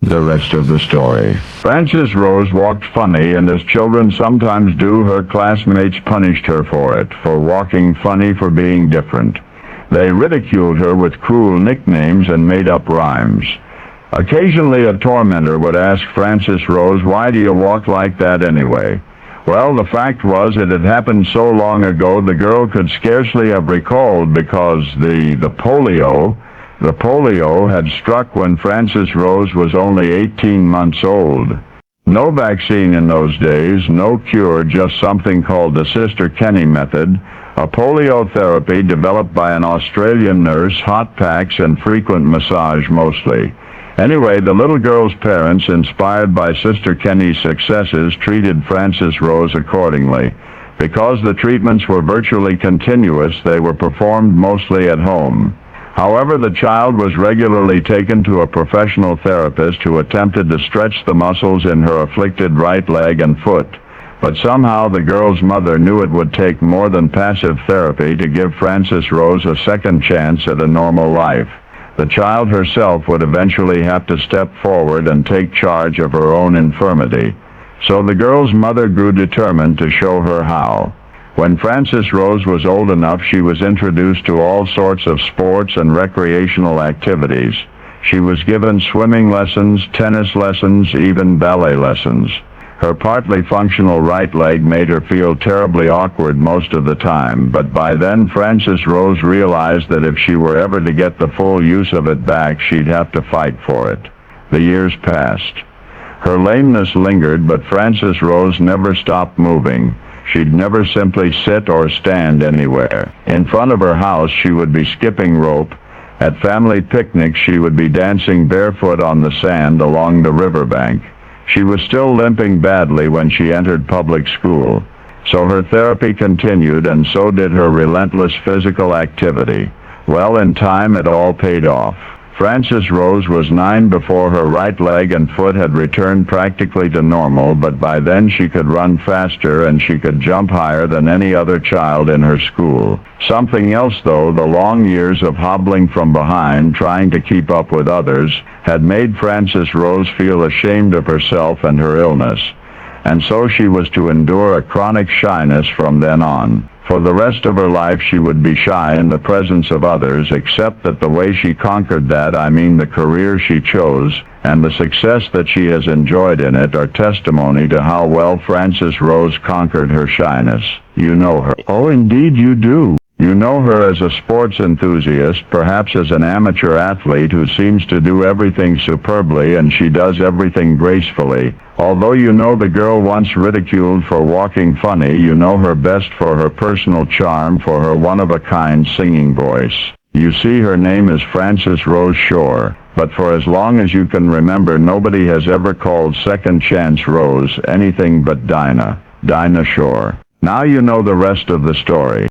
The rest of the story. Frances Rose walked funny, and as children sometimes do, her classmates punished her for it, for walking funny, for being different. They ridiculed her with cruel nicknames and made up rhymes. Occasionally a tormentor would ask Frances Rose, "Why do you walk like that anyway?" Well, the fact was it had happened so long ago the girl could scarcely have recalled, because the polio had struck when Frances Rose was only 18 months old. No vaccine in those days, no cure, just something called the Sister Kenny method, a polio therapy developed by an Australian nurse, hot packs and frequent massage mostly. Anyway, the little girl's parents, inspired by Sister Kenny's successes, treated Frances Rose accordingly. Because the treatments were virtually continuous, they were performed mostly at home. However, the child was regularly taken to a professional therapist who attempted to stretch the muscles in her afflicted right leg and foot. But somehow the girl's mother knew it would take more than passive therapy to give Frances Rose a second chance at a normal life. The child herself would eventually have to step forward and take charge of her own infirmity. So the girl's mother grew determined to show her how. When Frances Rose was old enough, she was introduced to all sorts of sports and recreational activities. She was given swimming lessons, tennis lessons, even ballet lessons. Her partly functional right leg made her feel terribly awkward most of the time, but by then Frances Rose realized that if she were ever to get the full use of it back, she'd have to fight for it. The years passed. Her lameness lingered, but Frances Rose never stopped moving. She'd never simply sit or stand anywhere. In front of her house, she would be skipping rope. At family picnics, she would be dancing barefoot on the sand along the riverbank. She was still limping badly when she entered public school. So her therapy continued, and so did her relentless physical activity. Well, in time, it all paid off. Frances Rose was 9 before her right leg and foot had returned practically to normal, but by then she could run faster and she could jump higher than any other child in her school. Something else, though, the long years of hobbling from behind, trying to keep up with others, had made Frances Rose feel ashamed of herself and her illness. And so she was to endure a chronic shyness from then on. For the rest of her life she would be shy in the presence of others, except that the way she conquered that, I mean the career she chose, and the success that she has enjoyed in it, are testimony to how well Frances Rose conquered her shyness. You know her. Oh, indeed you do. You know her as a sports enthusiast, perhaps as an amateur athlete who seems to do everything superbly, and she does everything gracefully. Although you know the girl once ridiculed for walking funny, you know her best for her personal charm, for her one-of-a-kind singing voice. You see, her name is Frances Rose Shore, but for as long as you can remember, nobody has ever called Second Chance Rose anything but Dinah Shore. Now you know the rest of the story.